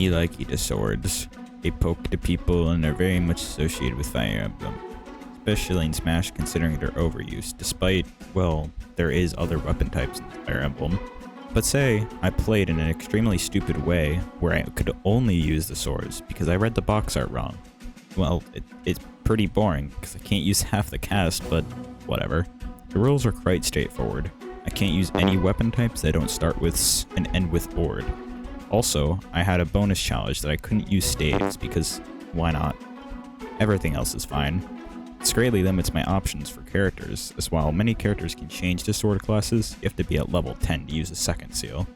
likey to swords. They poke to people and are very much associated with Fire Emblem, especially in Smash considering their overuse, despite, well, there is other weapon types in Fire Emblem. But say, I played in an extremely stupid way where I could only use the swords because I read the box art wrong. Well, it's pretty boring because I can't use half the cast, but whatever. The rules are quite straightforward. I can't use any weapon types that don't start with S and end with ORD. Also, I had a bonus challenge that I couldn't use staves because why not? Everything else is fine. This greatly limits my options for characters, as while many characters can change to sword classes, you have to be at level 10 to use a second seal.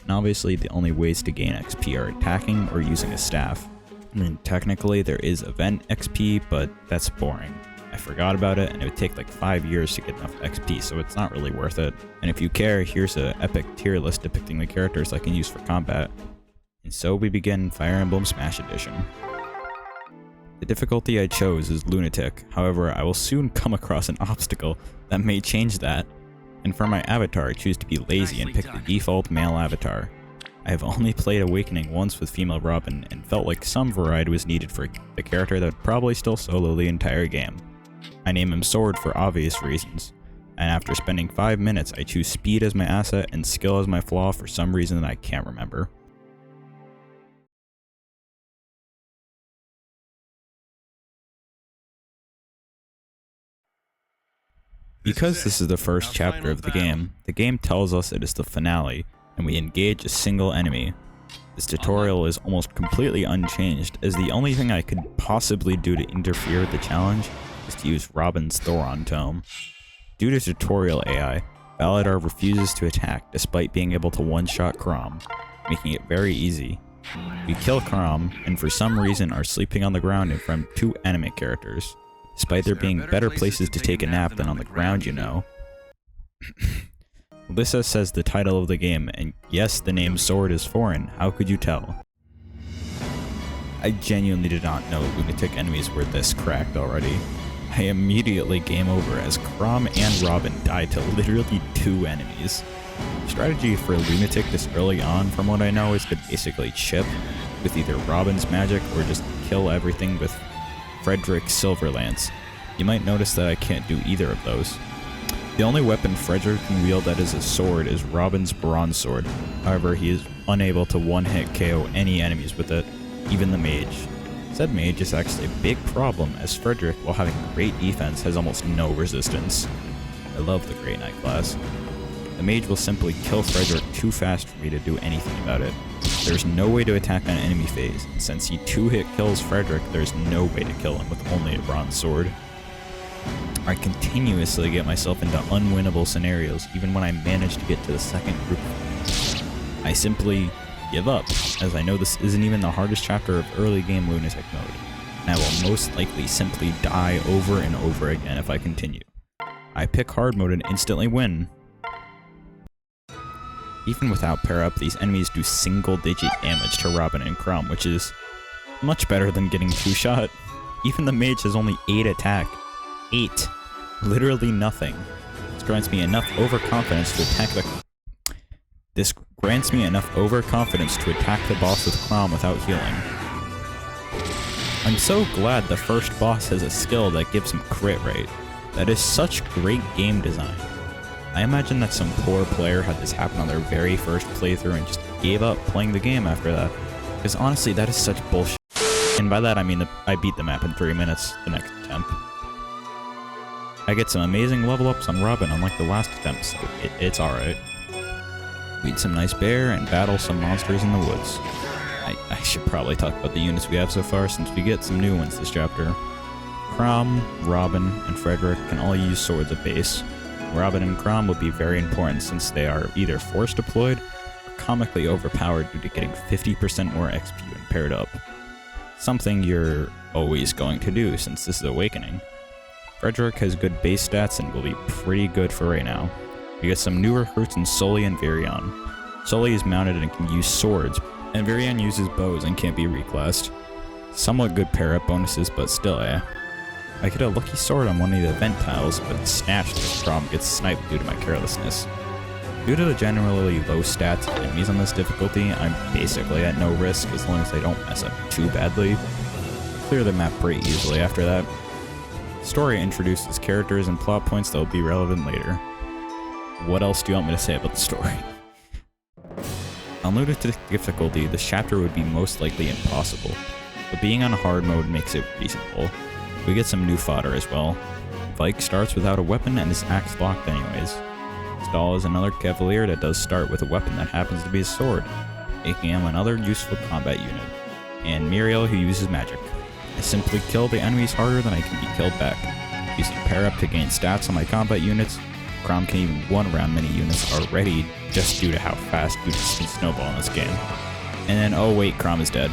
And obviously the only ways to gain XP are attacking or using a staff. I mean, technically there is event XP, but that's boring. I forgot about it and it would take like 5 years to get enough XP, so it's not really worth it. And if you care, here's an epic tier list depicting the characters I can use for combat. And so we begin Fire Emblem Smash Edition. The difficulty I chose is Lunatic, however I will soon come across an obstacle that may change that. And for my avatar I choose to be lazy and pick the default male avatar. I have only played Awakening once with female Robin and felt like some variety was needed for the character that would probably still solo the entire game. I name him Sword for obvious reasons, and after spending 5 minutes I choose speed as my asset and skill as my flaw for some reason that I can't remember. Because this is the first chapter of the game tells us it is the finale, and we engage a single enemy. This tutorial is almost completely unchanged, as the only thing I could possibly do to interfere with the challenge is to use Robin's Thoron Tome. Due to tutorial AI, Valadar refuses to attack despite being able to one-shot Chrom, making it very easy. We kill Chrom, and for some reason are sleeping on the ground in front of 2 anime characters, despite there being better places to take a nap than on the ground, you know. Lissa says the title of the game, and yes, the name Sword is foreign, how could you tell? I genuinely did not know Lunatic enemies were this cracked already. I immediately game over as Chrom and Robin die to literally 2 enemies. Strategy for Lunatic this early on, from what I know, is to basically chip with either Robin's magic or just kill everything with Frederick's Silverlance. You might notice that I can't do either of those. The only weapon Frederick can wield that is a sword is Robin's Bronze Sword. However, he is unable to one-hit KO any enemies with it, even the mage. Said mage is actually a big problem, as Frederick, while having great defense, has almost no resistance. I love the Grey Knight class. The mage will simply kill Frederick too fast for me to do anything about it. There's no way to attack on enemy phase, and since he 2-hit kills Frederick, there's no way to kill him with only a bronze sword. I continuously get myself into unwinnable scenarios even when I manage to get to the second group. I simply give up, as I know this isn't even the hardest chapter of early game Lunatic mode, and I will most likely simply die over and over again if I continue. I pick hard mode and instantly win. Even without pair up, these enemies do single-digit damage to Robin and Chrom, which is much better than getting 2-shot. Even the mage has only 8 attack. 8. Literally nothing. This grants me enough overconfidence to attack the boss with Chrom without healing. I'm so glad the first boss has a skill that gives him crit rate. That is such great game design. I imagine that some poor player had this happen on their very first playthrough and just gave up playing the game after that. Because honestly, that is such bullshit. And by that I mean that I beat the map in 3 minutes the next attempt. I get some amazing level ups on Robin unlike the last attempt, so it's alright. We eat some nice bear and battle some monsters in the woods. I should probably talk about the units we have so far since we get some new ones this chapter. Chrom, Robin, and Frederick can all use swords at base. Robin and Chrom will be very important since they are either force deployed or comically overpowered due to getting 50% more XP when paired up. Something you're always going to do since this is Awakening. Frederick has good base stats and will be pretty good for right now. We get some new recruits in Sully and Virion. Sully is mounted and can use swords, and Virion uses bows and can't be reclassed. Somewhat good pair-up bonuses, but still, eh. I get a lucky sword on one of the event tiles, but it's snatched as Chrom gets sniped due to my carelessness. Due to the generally low stats of enemies on this difficulty, I'm basically at no risk as long as I don't mess up too badly. I clear the map pretty easily after that. The story introduces characters and plot points that will be relevant later. What else do you want me to say about the story? On low difficulty, this chapter would be most likely impossible, but being on hard mode makes it reasonable. We get some new fodder as well. Vike starts without a weapon and is axe locked anyways. Stahl is another cavalier that does start with a weapon that happens to be a sword, making him another useful combat unit. And Muriel, who uses magic. I simply kill the enemies harder than I can be killed back. Using pair up to gain stats on my combat units, Crom can even one-round many units already just due to how fast units can snowball in this game. And then, oh wait, Crom is dead.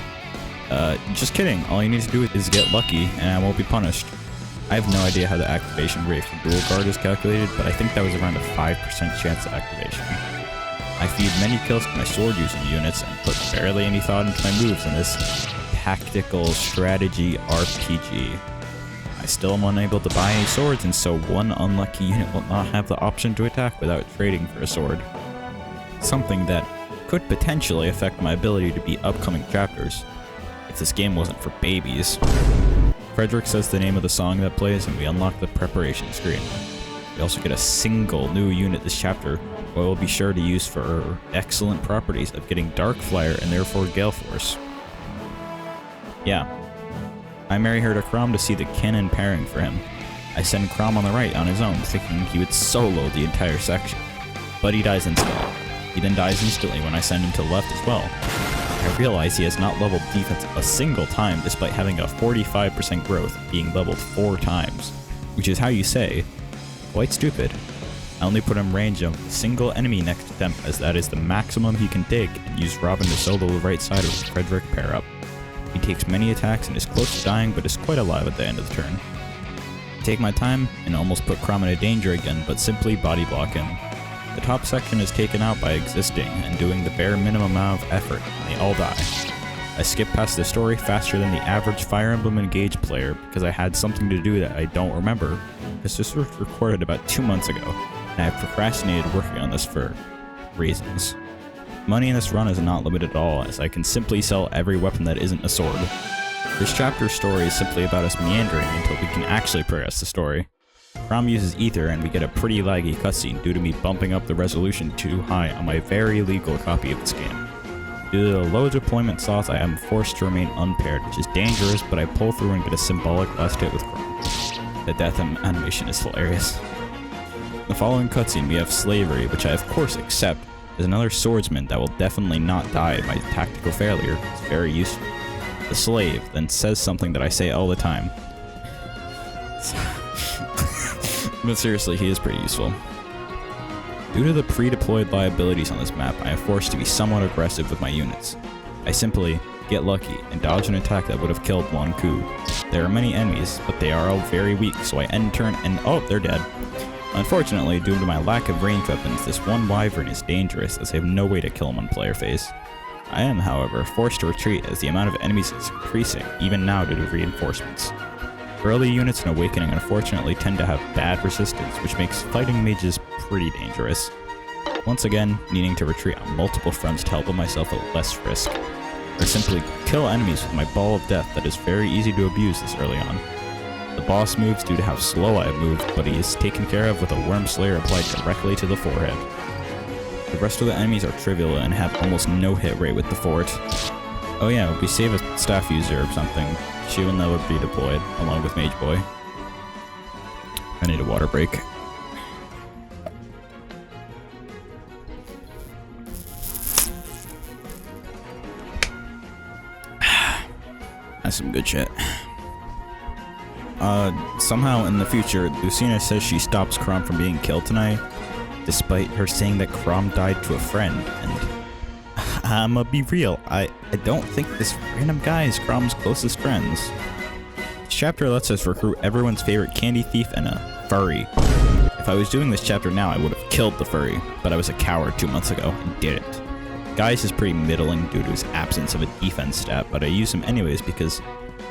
Just kidding, all you need to do is get lucky and I won't be punished. I have no idea how the activation rate for Dual Guard is calculated, but I think that was around a 5% chance of activation. I feed many kills to my sword using units and put barely any thought into my moves in this tactical strategy RPG. I still am unable to buy any swords, and so one unlucky unit will not have the option to attack without trading for a sword. Something that could potentially affect my ability to beat upcoming chapters, if this game wasn't for babies. Frederick says the name of the song that plays, and we unlock the preparation screen. We also get a single new unit this chapter, what we'll be sure to use for her excellent properties of getting Dark Flyer and therefore Gale Force. Yeah. I marry her to Crom to see the canon pairing for him. I send Crom on the right on his own, thinking he would solo the entire section. But he dies instantly. He then dies instantly when I send him to the left as well. I realize he has not leveled defense a single time despite having a 45% growth, being leveled 4 times. Which is how you say, quite stupid. I only put him range of a single enemy next to them as that is the maximum he can take, and use Robin to solo the right side of the Frederick pair up. He takes many attacks and is close to dying, but is quite alive at the end of the turn. I take my time and almost put Crom into danger again, but simply body block him. The top section is taken out by existing and doing the bare minimum amount of effort, and they all die. I skip past the story faster than the average Fire Emblem Engage player because I had something to do that I don't remember, because this was recorded about 2 months ago, and I have procrastinated working on this for reasons. Money in this run is not limited at all, as I can simply sell every weapon that isn't a sword. This chapter's story is simply about us meandering until we can actually progress the story. Crom uses Ether and we get a pretty laggy cutscene due to me bumping up the resolution too high on my very legal copy of this game. Due to the low deployment slots, I am forced to remain unpaired, which is dangerous, but I pull through and get a symbolic last hit with Crom. The death animation is hilarious. In the following cutscene we have Slavery, which I of course accept, as another swordsman that will definitely not die by tactical failure. It's very useful. The slave then says something that I say all the time. But seriously, he is pretty useful. Due to the pre-deployed liabilities on this map, I am forced to be somewhat aggressive with my units. I simply get lucky and dodge an attack that would have killed Wan Ku. There are many enemies, but they are all very weak, so I end turn and oh, they're dead. Unfortunately, due to my lack of ranged weapons, this one wyvern is dangerous as I have no way to kill him on player phase. I am, however, forced to retreat as the amount of enemies is increasing, even now due to reinforcements. Early units in Awakening unfortunately tend to have bad resistance, which makes fighting mages pretty dangerous. Once again, needing to retreat on multiple fronts to help myself at less risk. Or simply kill enemies with my Ball of Death that is very easy to abuse this early on. The boss moves due to how slow I have moved, but he is taken care of with a Worm Slayer applied directly to the forehead. The rest of the enemies are trivial and have almost no hit rate with the fort. Oh yeah, we save a staff user or something. She will never be deployed, along with Mage Boy. I need a water break. That's some good shit. Somehow in the future, Lucina says she stops Crom from being killed tonight, despite her saying that Crom died to a friend, and I'ma be real, I don't think this random guy is Crom's closest friends. This chapter lets us recruit everyone's favorite candy thief and a furry. If I was doing this chapter now, I would have killed the furry, but I was a coward 2 months ago and didn't. Gaius is pretty middling due to his absence of a defense stat, but I use him anyways because,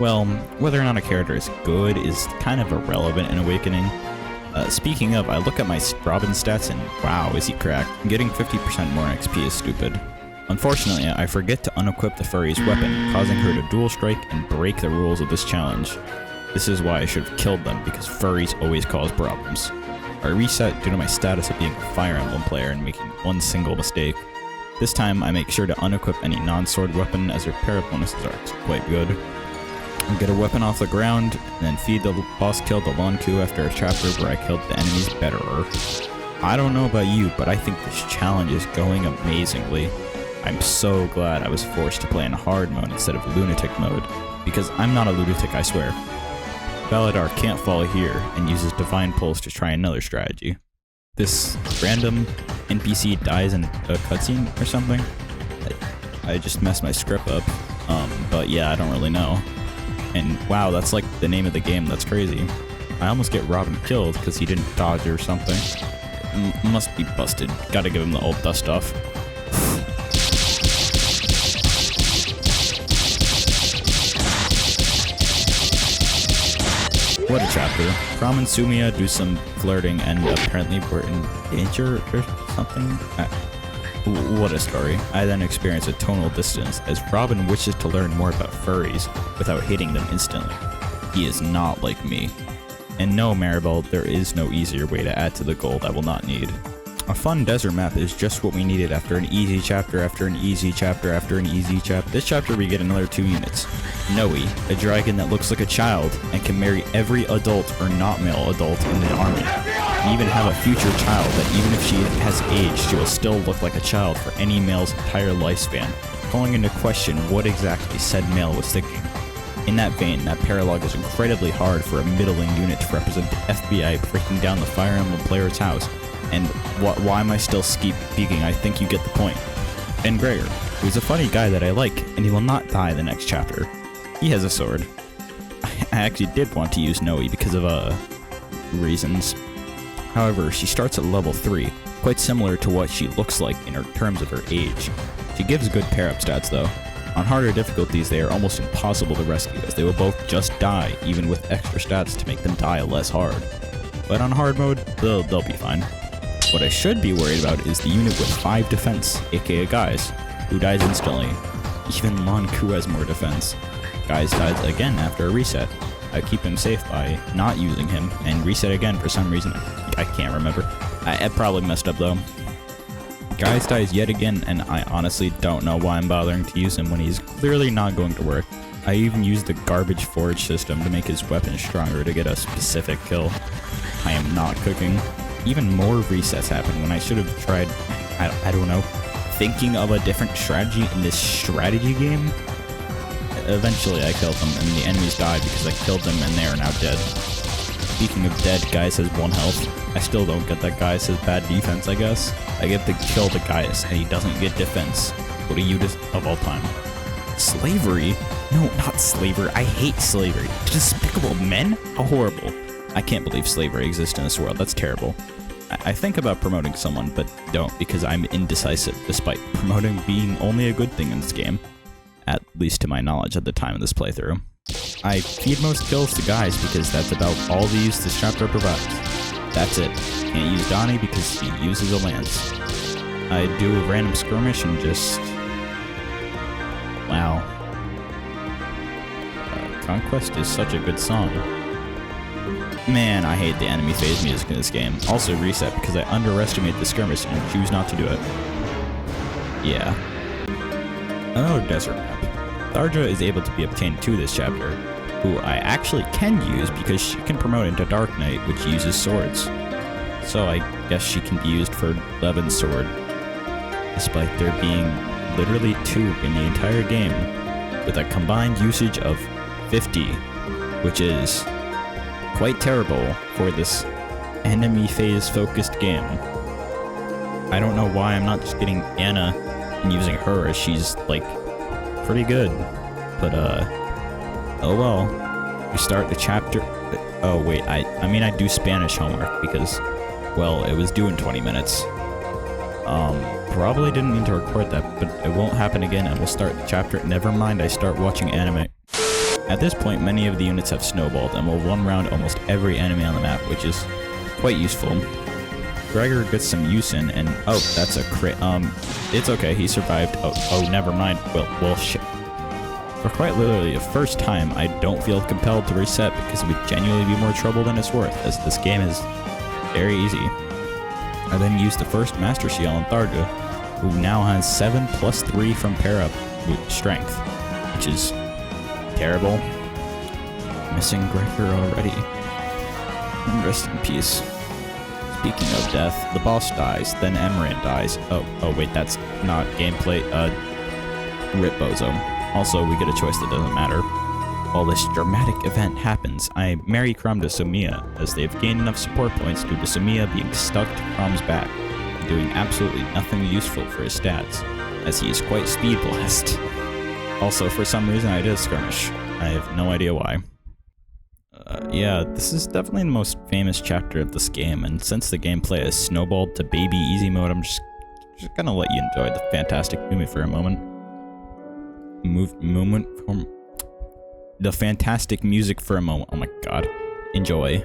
well, whether or not a character is good is kind of irrelevant in Awakening. Speaking of, I look at my Robin stats and wow, is he cracked. Getting 50% more XP is stupid. Unfortunately, I forget to unequip the furry's weapon, causing her to dual strike and break the rules of this challenge. This is why I should have killed them, because furries always cause problems. I reset due to my status of being a Fire Emblem player and making one single mistake. This time, I make sure to unequip any non-sword weapon, as their para bonuses are quite good. I get a weapon off the ground, and then feed the boss kill to Lonku after a chapter where I killed the enemy's betterer. I don't know about you, but I think this challenge is going amazingly. I'm so glad I was forced to play in hard mode instead of lunatic mode, because I'm not a lunatic, I swear. Baladar can't fall here, and uses Divine Pulse to try another strategy. This random NPC dies in a cutscene or something. I just messed my script up, but yeah, I don't really know. And wow, that's like the name of the game, that's crazy. I almost get Robin killed because he didn't dodge or something. Must be busted. Gotta give him the old dust off. What a chapter. Prom and Sumia do some flirting and apparently we're in danger or something. What a story. I then experience a tonal distance as Robin wishes to learn more about furries without hitting them instantly. He is not like me. And no, Maribel, there is no easier way to add to the gold I will not need. A fun desert map is just what we needed after an easy chapter after an easy chapter after an easy chapter. This chapter we get another 2 units. Noe, a dragon that looks like a child and can marry every adult or not male adult in the army. And even have a future child that even if she has aged, she will still look like a child for any male's entire lifespan, calling into question what exactly said male was thinking. In that vein, that paralogue is incredibly hard for a middling unit to represent the FBI breaking down the Fire Emblem player's house. And why am I still speaking? I think you get the point. Ben Gregor, who's a funny guy that I like, and he will not die the next chapter. He has a sword. I actually did want to use Noe because of, reasons. However, she starts at level 3, quite similar to what she looks like in terms of her age. She gives good pair-up stats though. On harder difficulties, they are almost impossible to rescue, as they will both just die, even with extra stats to make them die less hard. But on hard mode, they'll be fine. What I should be worried about is the unit with 5 defense, aka Guys, who dies instantly. Even Lonku has more defense. Guys dies again after a reset. I keep him safe by not using him, and reset again for some reason. I can't remember. I probably messed up though. Guys dies yet again, and I honestly don't know why I'm bothering to use him when he's clearly not going to work. I even used the garbage forge system to make his weapon stronger to get a specific kill. I am not cooking. Even more resets happen when I should have tried, I don't know, thinking of a different strategy in this strategy game. Eventually I killed them and the enemies died because I killed them and they are now dead. Speaking of dead, Gaius has 1 health. I still don't get that Gaius has bad defense, I guess. I get to kill the Gaius and he doesn't get defense. What a unit of all time. Slavery? No, not slavery. I hate slavery. Despicable men? How horrible. I can't believe slavery exists in this world. That's terrible. I think about promoting someone, but don't because I'm indecisive, despite promoting being only a good thing in this game. At least to my knowledge at the time of this playthrough. I feed most kills to Guys because that's about all the use this chapter provides. That's it. Can't use Donnie because he uses a lance. I do a random skirmish and just... Wow. Conquest is such a good song. Man, I hate the enemy phase music in this game. Also reset because I underestimate the skirmish and choose not to do it. Yeah. Another desert map. Tharja is able to be obtained to this chapter, who I actually can use because she can promote into Dark Knight, which uses swords. So I guess she can be used for Levin's sword, despite there being literally 2 in the entire game, with a combined usage of 50, which is quite terrible for this enemy phase focused game. I don't know why I'm not just getting Anna and using her, as she's like pretty good, but oh well. We start the chapter. Oh wait, I mean I do Spanish homework because, well, it was due in 20 minutes. Probably didn't mean to record that, but it won't happen again and we'll start the chapter. Never mind, I start watching anime. At this point, many of the units have snowballed and will one round almost every enemy on the map, which is quite useful. Gregor gets some use in, and oh, that's a crit. It's okay, he survived. Oh, never mind. Well, shit. For quite literally the first time, I don't feel compelled to reset because it would genuinely be more trouble than it's worth, as this game is very easy. I then used the first Master Seal on Tharga, who now has 7 plus 3 from pair up with strength, which is terrible. Missing Gregor already. Rest in peace. Speaking of death, the boss dies, then Emran dies. Oh wait, that's not gameplay. Rip Bozo. Also, we get a choice that doesn't matter. While this dramatic event happens, I marry Crom to Sumia, as they have gained enough support points due to Sumia being stuck to Crom's back, and doing absolutely nothing useful for his stats, as he is quite speed blessed. Also, for some reason I did a skirmish. I have no idea why. Yeah, this is definitely the most famous chapter of this game, and since the gameplay has snowballed to baby easy mode, I'm just gonna let you enjoy the fantastic movie for a moment. The fantastic music for a moment. Oh my god. Enjoy.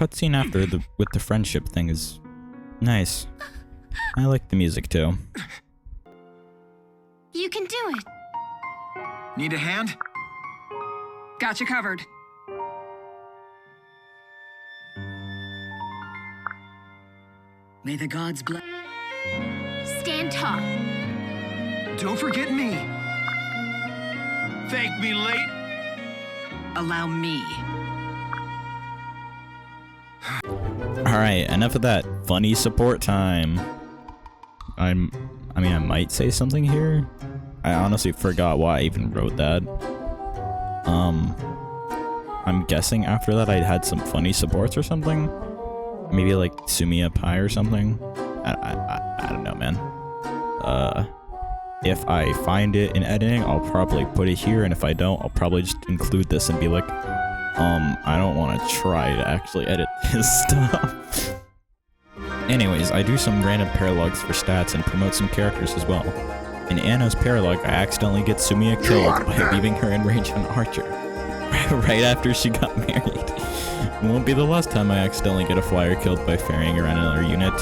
cutscene after with the friendship thing is nice. I like the music too. You can do it. Need a hand? Got you covered. May the gods bless. Stand tall. Don't forget me. Thank me late. Allow me. Alright, enough of that funny support time. I mean, I might say something here. I honestly forgot why I even wrote that. I'm guessing after that I had some funny supports or something. Maybe like Sumiya Pai or something. I don't know, man. If I find it in editing, I'll probably put it here, and if I don't, I'll probably just include this and be like, I don't want to try to actually edit this stuff. Anyways, I do some random paralogs for stats and promote some characters as well. In Anna's paralog, I accidentally get Sumiya killed by leaving her in range on Archer. Right after she got married. It won't be the last time I accidentally get a flyer killed by ferrying around another unit.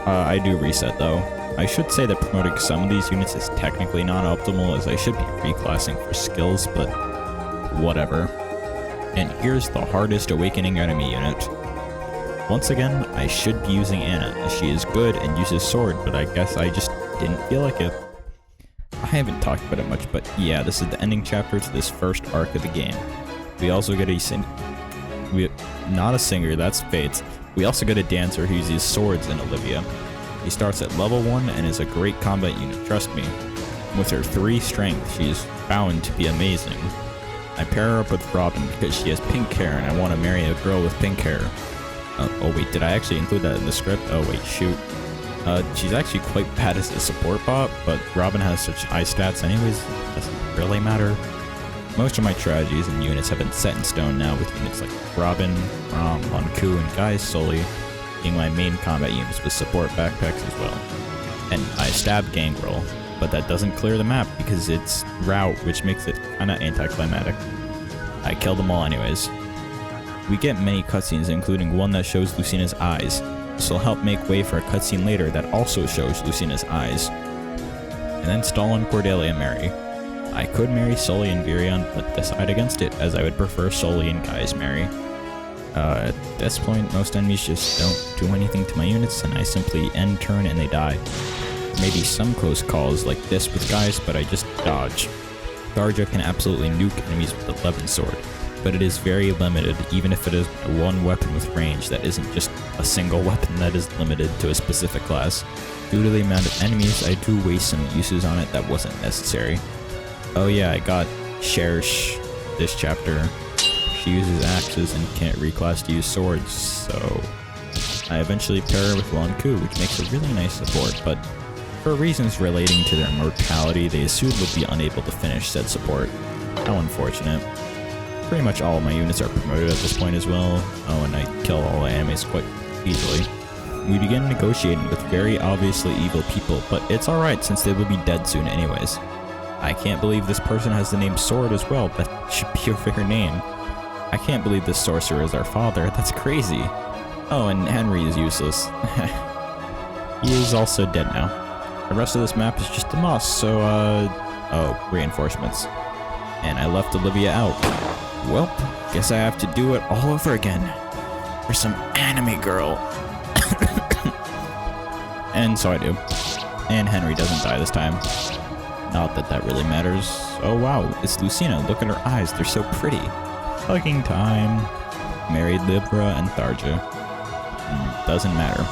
I do reset though. I should say that promoting some of these units is technically non-optimal, as I should be reclassing for skills, but whatever. And here's the hardest awakening enemy unit. Once again, I should be using Anna, as she is good and uses sword, but I guess I just didn't feel like it. I haven't talked about it much, but yeah, this is the ending chapter to this first arc of the game. We also get not a singer, that's Fates. We also get a dancer who uses swords in Olivia. He starts at level 1 and is a great combat unit, trust me. With her 3 strength, she is bound to be amazing. I pair her up with Robin because she has pink hair and I want to marry a girl with pink hair. Oh wait, did I actually include that in the script? Oh wait, shoot. She's actually quite bad as a support bot, but Robin has such high stats anyways, it doesn't really matter. Most of my strategies and units have been set in stone now, with units like Robin, Rom, Lanku, and Guy Sully being my main combat units with support backpacks as well. And I stab Gangrel, but that doesn't clear the map because it's route, which makes it kinda anticlimactic. I kill them all anyways. We get many cutscenes, including one that shows Lucina's eyes. This will help make way for a cutscene later that also shows Lucina's eyes. And then Stall and Cordelia marry. I could marry Sully and Virion, but decide against it, as I would prefer Sully and Guys marry. At this point, most enemies just don't do anything to my units, and I simply end turn and they die. Maybe some close calls like this with Guys, but I just dodge. Tharja can absolutely nuke enemies with the 11 sword, but it is very limited, even if it is one weapon with range that isn't just a single weapon that is limited to a specific class. Due to the amount of enemies, I do waste some uses on it that wasn't necessary. Oh yeah, I got Cherish this chapter. She uses axes and can't reclass to use swords, so I eventually pair her with Lanku, which makes a really nice support, but for reasons relating to their mortality, they assumed would be unable to finish said support. How unfortunate. Pretty much all of my units are promoted at this point as well. Oh, and I kill all the enemies quite easily. We begin negotiating with very obviously evil people, but it's alright since they will be dead soon anyways. I can't believe this person has the name Sword as well. That should be a fair name. I can't believe this sorcerer is our father. That's crazy. Oh, and Henry is useless. He is also dead now. The rest of this map is just a moss, so, oh, reinforcements. And I left Olivia out. Well, guess I have to do it all over again. For some anime girl. And so I do. And Henry doesn't die this time. Not that that really matters. Oh wow, it's Lucina. Look at her eyes, they're so pretty. Hugging time. Married Libra and Tharja. Doesn't matter.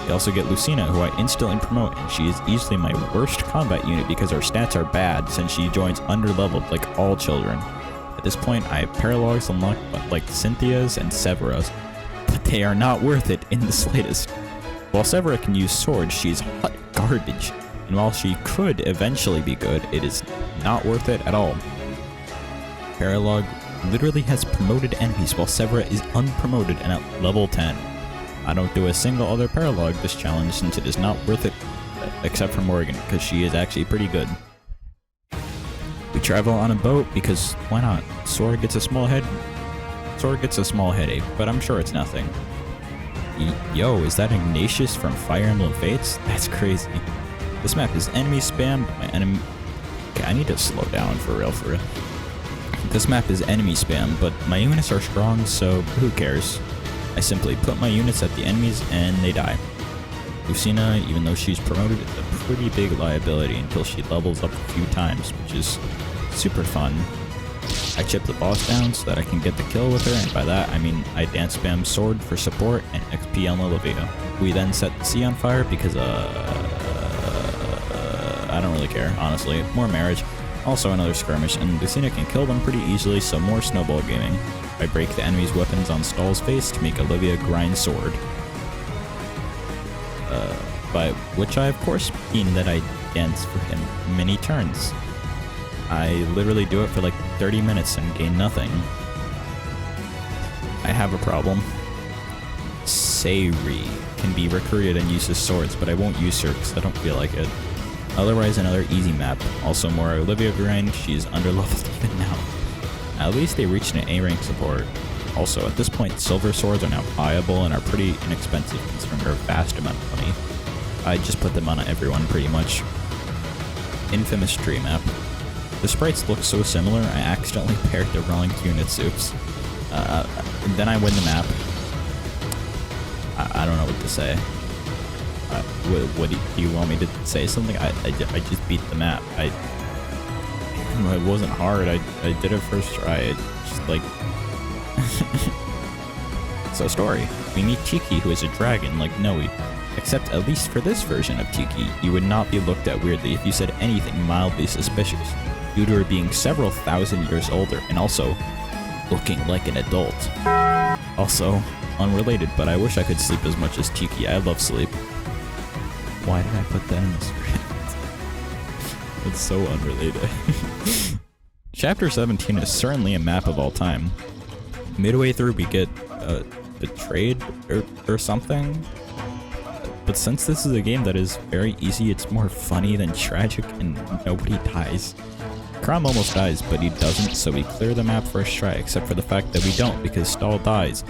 We also get Lucina, who I instantly promote, and she is easily my worst combat unit because her stats are bad since she joins underleveled like all children. At this point, I have paralogs unlocked like Cynthia's and Severa's, but they are not worth it in the slightest. While Severa can use swords, she's hot garbage, and while she could eventually be good, it is not worth it at all. Paralog literally has promoted enemies while Severa is unpromoted and at level 10. I don't do a single other paralog this challenge since it is not worth it, except for Morgan, because she is actually pretty good. We travel on a boat because why not? Sora gets a small head Sword gets a small headache, but I'm sure it's nothing. Yo, is that Ignatius from Fire Emblem Fates? That's crazy. This map is enemy spam. My enemy... Okay, I need to slow down for real, for real. This map is enemy spam, but my units are strong, so who cares? I simply put my units at the enemies and they die. Lucina, even though she's promoted, is a pretty big liability until she levels up a few times, which is super fun. I chip the boss down so that I can get the kill with her, and by that I mean I dance spam sword for support and XP on Olivia. We then set the sea on fire because I don't really care, honestly. More marriage. Also another skirmish, and Lucina can kill them pretty easily, so more snowball gaming. I break the enemy's weapons on Stahl's face to make Olivia grind sword. By which I of course mean that I dance for him many turns. I literally do it for like 30 minutes and gain nothing. I have a problem. Sayri can be recruited and uses swords, but I won't use her because I don't feel like it. Otherwise, another easy map. Also more Olivia grind, she's underleveled even now. At least they reached an A rank support. Also, at this point, silver swords are now viable and are pretty inexpensive considering their vast amount of money. I just put them on everyone pretty much. Infamous tree map. The sprites look so similar, I accidentally paired the wrong unit soups. Then I win the map. I don't know what to say. What do you want me to say something? I just beat the map. It wasn't hard. I did it first try. It just like... So story. We meet Tiki, who is a dragon like Noe. Except at least for this version of Tiki, you would not be looked at weirdly if you said anything mildly suspicious, due to her being several thousand years older and also looking like an adult. Also, unrelated, but I wish I could sleep as much as Tiki. I love sleep. Why did I put that in the script? It's so unrelated. Chapter 17 is certainly a map of all time. Midway through we get betrayed or something. But since this is a game that is very easy, it's more funny than tragic and nobody dies. Krom almost dies, but he doesn't, so we clear the map first try, except for the fact that we don't because Stahl dies.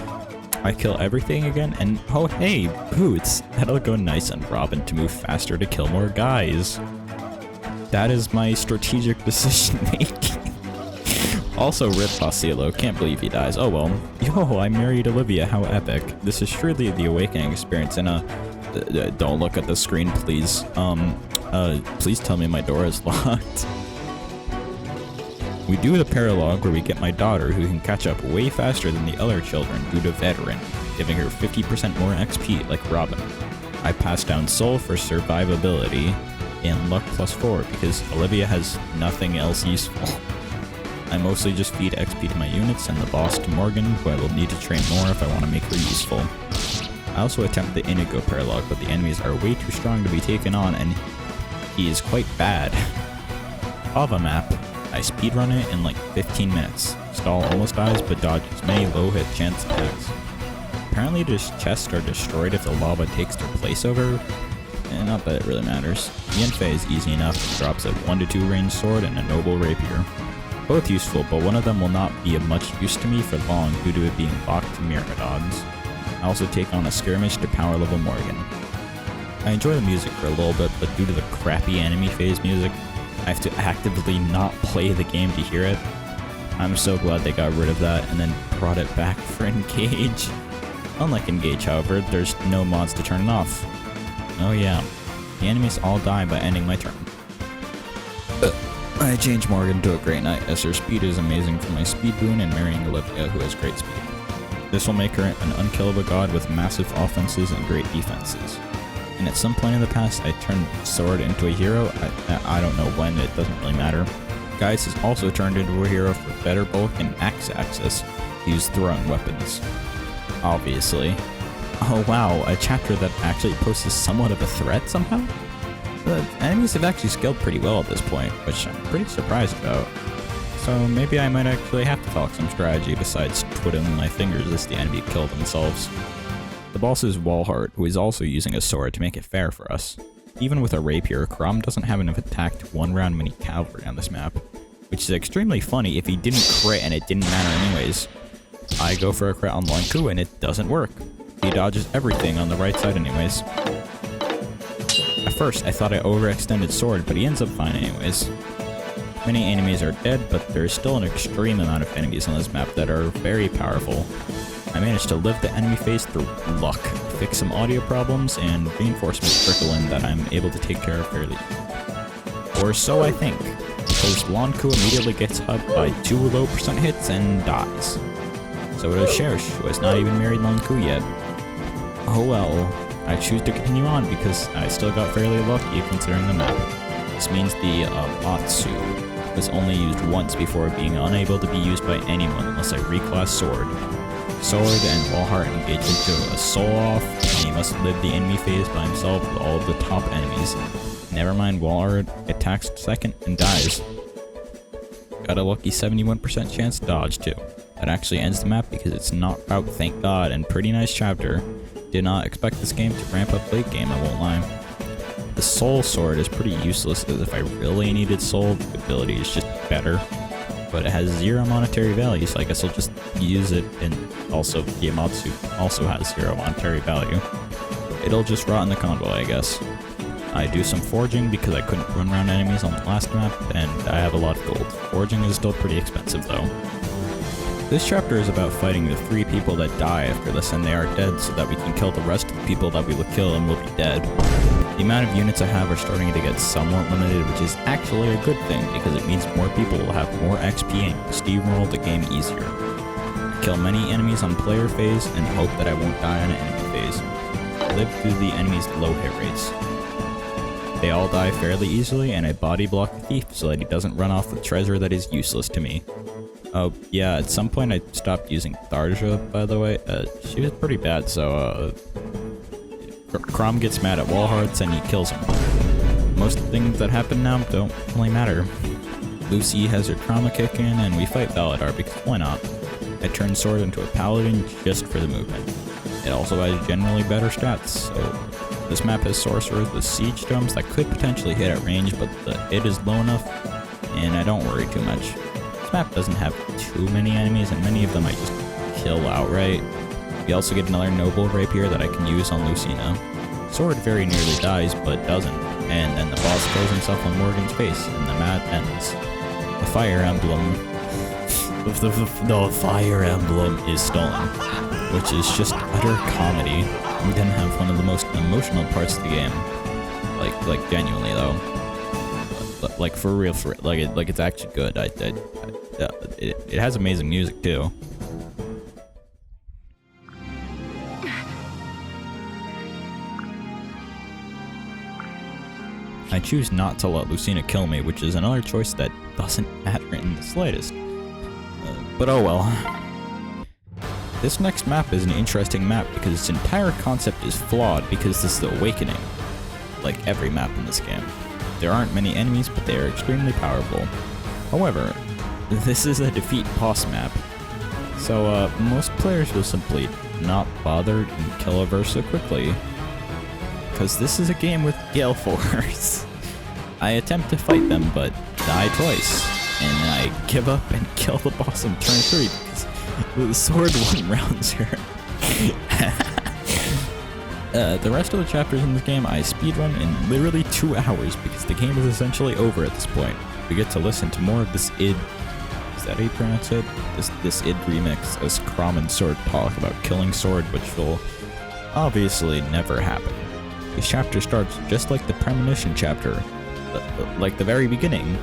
I kill everything again, and oh hey, boots! That'll go nice on Robin to move faster to kill more guys. That is my strategic decision making. Also, Rip Basilo, can't believe he dies. Oh well. Yo, I married Olivia, how epic. This is truly the awakening experience, and don't look at the screen, please. Please tell me my door is locked. We do the paralogue where we get my daughter, who can catch up way faster than the other children due to veteran, giving her 50% more XP like Robin. I pass down Soul for survivability and Luck +4 because Olivia has nothing else useful. I mostly just feed XP to my units and the boss to Morgan, who I will need to train more if I want to make her useful. I also attempt the Inigo paralogue, but the enemies are way too strong to be taken on, and he is quite bad. Lava map. I speedrun it in like 15 minutes. Stahl almost dies, but dodges many low hit chance attacks. Apparently his chests are destroyed if the lava takes their place over. Not that it really matters. Yenfei is easy enough. It drops a 1-2 range sword and a noble rapier. Both useful, but one of them will not be of much use to me for long due to it being locked to Myrmidons. I also take on a skirmish to power level Morgan. I enjoy the music for a little bit, but due to the crappy enemy phase music, I have to actively not play the game to hear it. I'm so glad they got rid of that and then brought it back for Engage. Unlike Engage, however, there's no mods to turn it off. Oh yeah, the enemies all die by ending my turn. I change Morgan to a Great Knight as her speed is amazing for my speed boon and marrying Olivia, who has great speed. This will make her an unkillable god with massive offenses and great defenses. And at some point in the past, I turned Sword into a hero. I don't know when, it doesn't really matter. Guys has also turned into a hero for better bulk and axe access to use throwing weapons. Obviously. Oh wow, a chapter that actually poses somewhat of a threat somehow? The enemies have actually scaled pretty well at this point, which I'm pretty surprised about. So maybe I might actually have to talk some strategy besides twiddling my fingers as the enemy kill themselves. The boss is Walhart, who is also using a sword to make it fair for us. Even with a rapier, Krom doesn't have enough attack to one-round mini cavalry on this map, which is extremely funny if he didn't crit and it didn't matter anyways. I go for a crit on Lanku and it doesn't work. He dodges everything on the right side anyways. At first, I thought I overextended sword, but he ends up fine anyways. Many enemies are dead, but there is still an extreme amount of enemies on this map that are very powerful. I managed to live the enemy phase through luck, fix some audio problems, and reinforcements trickle in that I'm able to take care of fairly. Or so I think, because Lanku immediately gets hugged by 2 low % hits and dies. So does Cherish, who has not even married Lanku yet. Oh well, I choose to continue on because I still got fairly lucky considering the map. This means the Matsu was only used once before being unable to be used by anyone unless I reclass Sword. Sword and Wallheart engage into a soul off, and he must live the enemy phase by himself with all of the top enemies. Never mind, Wallheart attacks second and dies. Got a lucky 71% chance to dodge too. That actually ends the map because it's knocked out, thank god, and pretty nice chapter. Did not expect this game to ramp up late game, I won't lie. The Soul Sword is pretty useless, as if I really needed Soul, the ability is just better. But it has 0 monetary value, so I guess I'll just use it, and also Yamatsu also has 0 monetary value. It'll just rot in the convoy, I guess. I do some forging because I couldn't run around enemies on the last map, and I have a lot of gold. Forging is still pretty expensive though. This chapter is about fighting the 3 people that die after this and they are dead so that we can kill the rest of the people that we will kill and will be dead. The amount of units I have are starting to get somewhat limited, which is actually a good thing because it means more people will have more XP and steamroll the game easier. I kill many enemies on player phase and hope that I won't die on enemy phase. I live through the enemy's low hit rates. They all die fairly easily and I body block the thief so that he doesn't run off with treasure that is useless to me. Oh, yeah, at some point I stopped using Tharja, by the way. She was pretty bad, so, Crom gets mad at Wallhearts and he kills him. Most things that happen now don't really matter. Lucy has her trauma kick in and we fight Valadar because why not? I turn Sword into a paladin just for the movement. It also has generally better stats, so this map has sorcerers with siege stones that could potentially hit at range, but the hit is low enough and I don't worry too much. This map doesn't have too many enemies, and many of them I just kill outright. We also get another Noble Rapier that I can use on Lucina. Sword very nearly dies, but doesn't, and then the boss kills himself on Morgan's face, and the map ends. The Fire Emblem... the Fire Emblem is stolen, which is just utter comedy. We then have one of the most emotional parts of the game. Like genuinely though. Like for real, like it's actually good. It has amazing music too. I choose not to let Lucina kill me, which is another choice that doesn't matter in the slightest. But oh well. This next map is an interesting map because its entire concept is flawed because this is the Awakening, like every map in this game. There aren't many enemies, but they are extremely powerful. However, this is a defeat boss map, so most players will simply not bother and kill a Versa quickly, because this is a game with Gale Force. I attempt to fight them, but die twice, and I give up and kill the boss on turn 3 because the Sword 1 rounds her. The rest of the chapters in this game I speedrun in literally 2 hours because the game is essentially over at this point. We get to listen to more of this id... Is that how you pronounce it? This id remix as Crom and Sword talk about killing Sword, which will obviously never happen. This chapter starts just like the Premonition chapter, like the very beginning.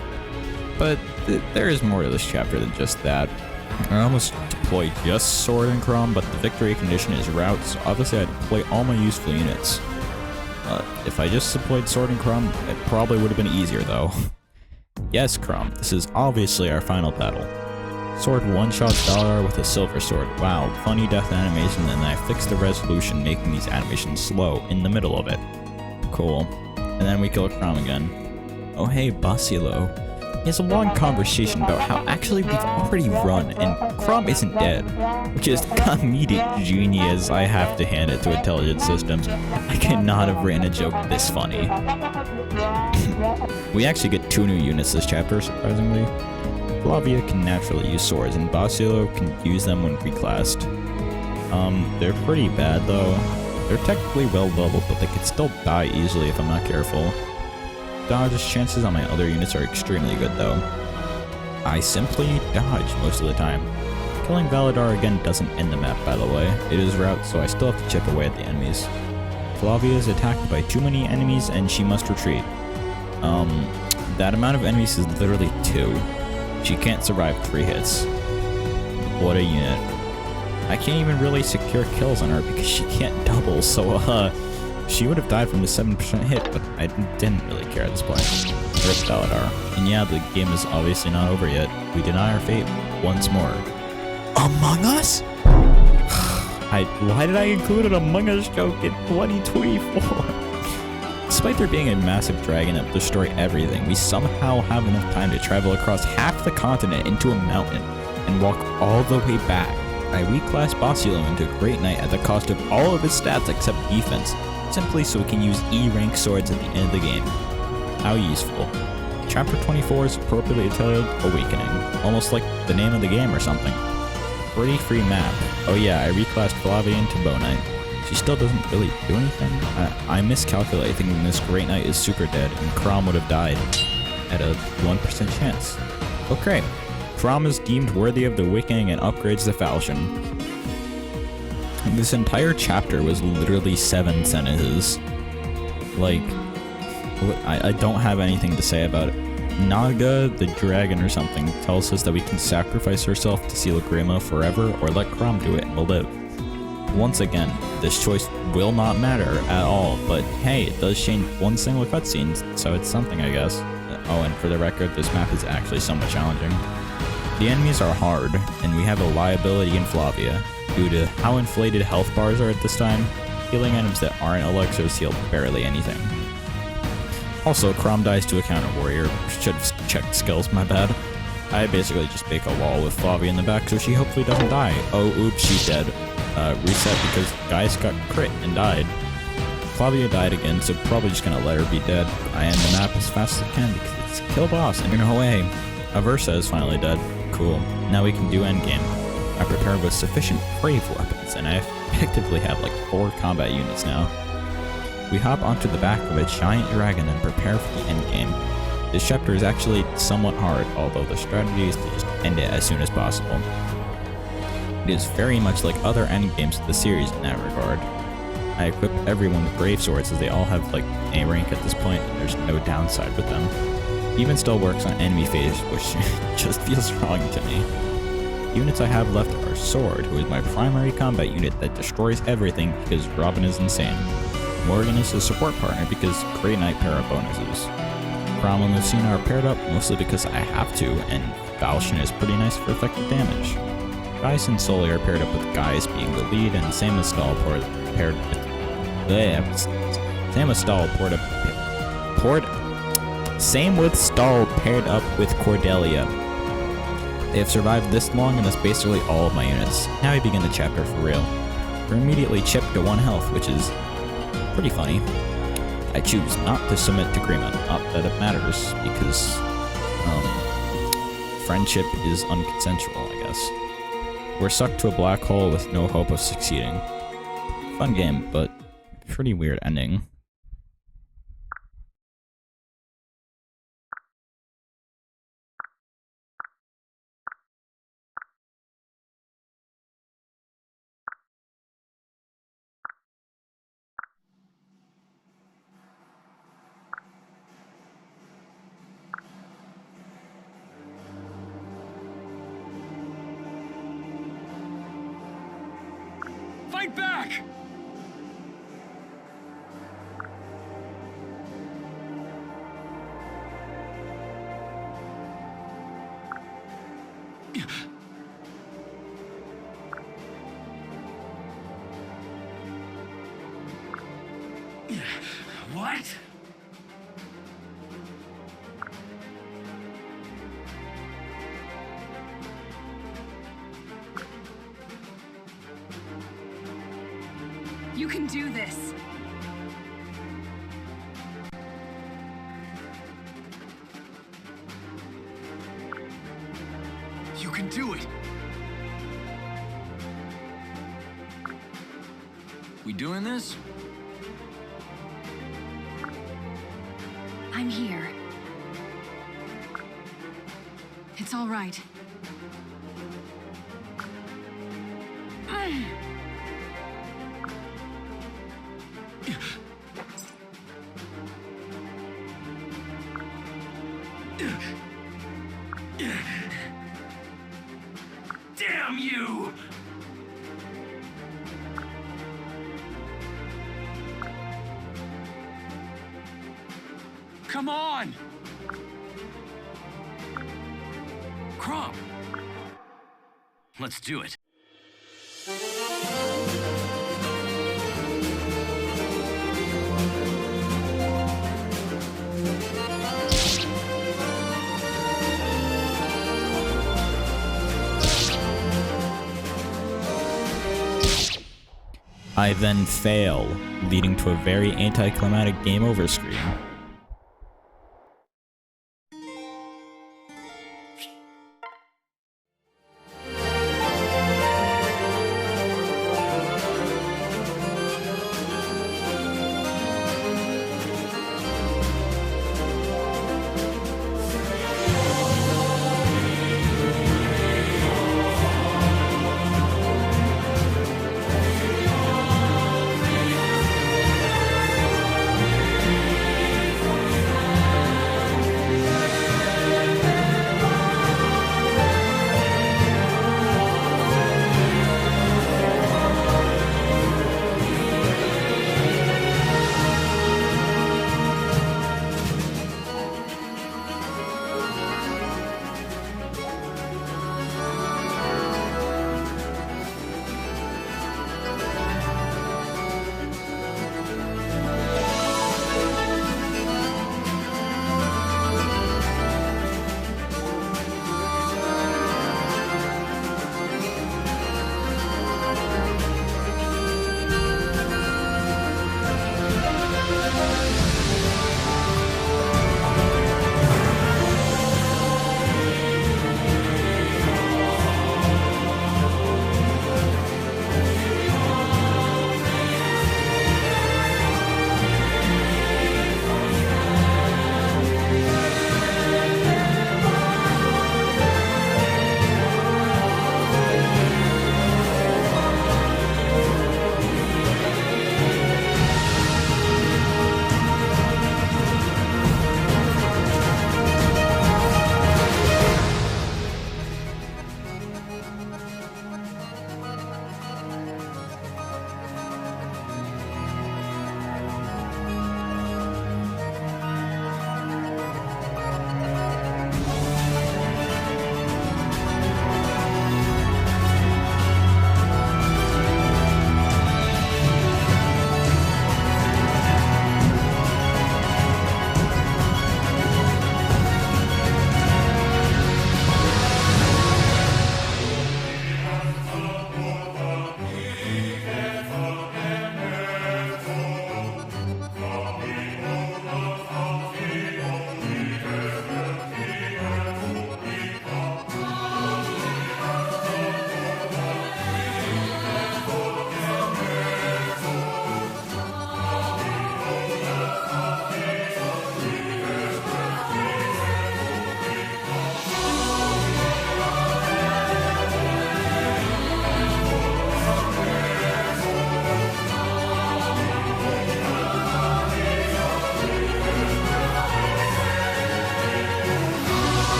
But there is more to this chapter than just that. I almost deploy just Sword and Crom, but the victory condition is rout, so obviously I deploy all my useful units. If I just deployed Sword and Crom, it probably would have been easier though. Yes, Crom, this is obviously our final battle. Sword one-shots Valar with a silver sword. Wow, funny death animation, and then I fixed the resolution, making these animations slow in the middle of it. Cool. And then we kill Crom again. Oh hey, Basilo. He has a long conversation about how actually we've already run and Crom isn't dead, which is comedic genius. I have to hand it to Intelligent Systems. I cannot have written a joke this funny. We actually get 2 new units this chapter, surprisingly. Flavia can naturally use swords, and Basilo can use them when reclassed. They're pretty bad though. They're technically well leveled, but they could still die easily if I'm not careful. Dodge chances on my other units are extremely good though. I simply dodge most of the time. Killing Valadar again doesn't end the map, by the way. It is route, so I still have to chip away at the enemies. Flavia is attacked by too many enemies and she must retreat. That amount of enemies is literally 2. She can't survive 3 hits. What a unit. I can't even really secure kills on her because she can't double, so she would have died from the 7% hit, but I didn't really care at this point. Rip Valadar. And yeah, the game is obviously not over yet. We deny our fate once more. Among Us? Why did I include an Among Us joke in 2024? Despite there being a massive dragon that will destroy everything, we somehow have enough time to travel across half the continent into a mountain and walk all the way back. I reclassed Basilo into a Great Knight at the cost of all of his stats except defense, simply so we can use E-rank swords at the end of the game. How useful. Chapter 24 is appropriately titled Awakening, almost like the name of the game or something. Pretty free map. Oh yeah, I reclassed Flavia into Bow Knight. She still doesn't really do anything. I miscalculate thinking this Great Knight is super dead and Crom would have died at a 1% chance. Okay, Crom is deemed worthy of the Awakening and upgrades the falchion. This entire chapter was literally 7 sentences. Like, I don't have anything to say about it. Naga, the dragon or something, tells us that we can sacrifice herself to seal Grima forever or let Crom do it and we'll live. Once again, this choice will not matter at all, but hey, it does change one single cutscene, so it's something I guess. Oh, and for the record, this map is actually somewhat challenging. The enemies are hard, and we have a liability in Flavia. Due to how inflated health bars are at this time, healing items that aren't elixirs heal barely anything. Also, Crom dies to a counter warrior. Should have checked skills, my bad. I basically just make a wall with Flavia in the back so she hopefully doesn't die. Oh, oops, she's dead. Reset because guys got crit and died. Flavia died again, so probably just gonna let her be dead. I end the map as fast as I can because it's a kill boss and no way. Aversa is finally dead. Cool. Now we can do endgame. I prepared with sufficient brave weapons and I effectively have like 4 combat units now. We hop onto the back of a giant dragon and prepare for the endgame. This chapter is actually somewhat hard, although the strategy is to just end it as soon as possible. It is very much like other endgames of the series in that regard. I equip everyone with brave swords as they all have like A rank at this point and there's no downside with them. Even still works on enemy phase, which just feels wrong to me. Units I have left are Sword, who is my primary combat unit that destroys everything because Robin is insane. Morgan is a support partner because Great Knight pair up bonuses. Crom and Lucina are paired up mostly because I have to, and Falchion is pretty nice for effective damage. Gaius and Sully are paired up with Gaius being the lead, and same with Stahl paired with Same with Stahl paired up with Cordelia. They have survived this long, and that's basically all of my units. Now we begin the chapter for real. We're immediately chipped to 1 health, which is pretty funny. I choose not to submit to Grima, not that it matters, because friendship is unconsensual, I guess. We're sucked to a black hole with no hope of succeeding. Fun game, but pretty weird ending. Fight back! What? You can do this. can do it. We doing this? I'm here. It's all right. Damn you! Come on! Crop! Let's do it. I then fail, leading to a very anticlimactic game over screen.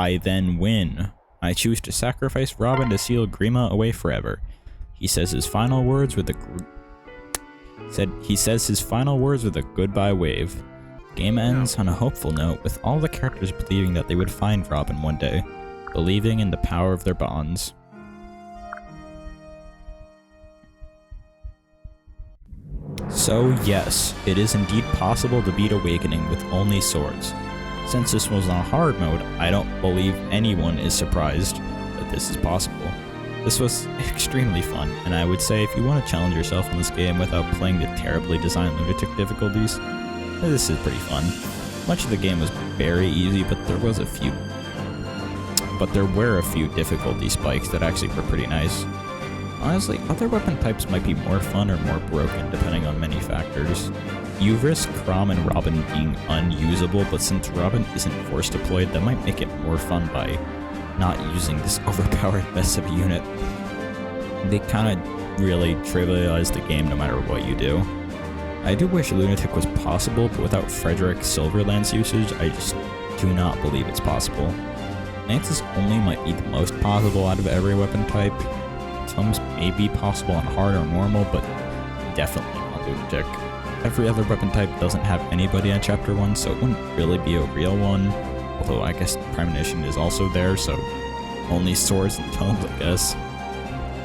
I then win. I choose to sacrifice Robin to seal Grima away forever. He says his final words with a goodbye wave. Game ends on a hopeful note, with all the characters believing that they would find Robin one day, believing in the power of their bonds. So yes, it is indeed possible to beat Awakening with only swords. Since this was on hard mode, I don't believe anyone is surprised that this is possible. This was extremely fun, and I would say if you want to challenge yourself in this game without playing the terribly designed lunatic difficulties, this is pretty fun. Much of the game was very easy, but there were a few difficulty spikes that actually were pretty nice. Honestly, other weapon types might be more fun or more broken depending on many factors. You risk Chrom and Robin being unusable, but since Robin isn't force deployed, that might make it more fun by not using this overpowered mess of a unit. They kind of really trivialize the game no matter what you do. I do wish Lunatic was possible, but without Frederick Silverland's usage, I just do not believe it's possible. Lance's only might be the most possible out of every weapon type. Tomes may be possible on hard or normal, but definitely not Lunatic. Every other weapon type doesn't have anybody on Chapter 1, so it wouldn't really be a real one. Although I guess Premonition is also there, so only swords and tomes, I guess.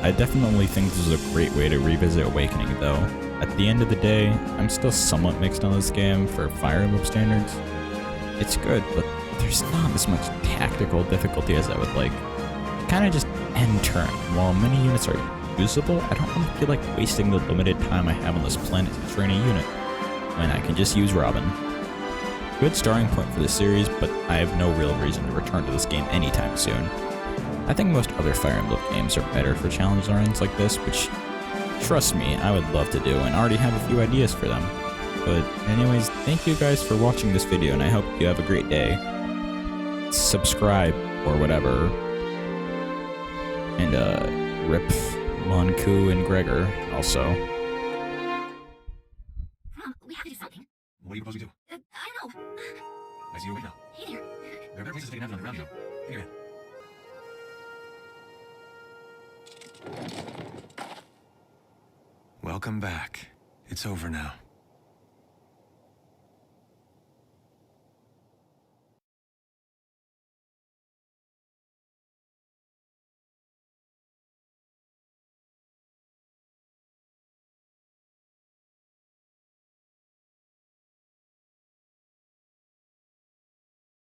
I definitely think this is a great way to revisit Awakening, though. At the end of the day, I'm still somewhat mixed on this game for Fire Emblem standards. It's good, but there's not as much tactical difficulty as I would like. Kind of just end turn. While many units are usable, I don't want to feel like wasting the limited time I have on this planet to train a unit, when I can just use Robin. Good starting point for the series, but I have no real reason to return to this game anytime soon. I think most other Fire Emblem games are better for challenge runs like this, which, trust me, I would love to do and already have a few ideas for them. But anyways, thank you guys for watching this video, and I hope you have a great day. Subscribe, or whatever. And rip Monku and Gregor, also. We have to do something. What are you supposed to do? I don't know. I see you awake now. Hey there. There are better places to take a nap than on the ground, you know. Take your head. Welcome back. It's over now.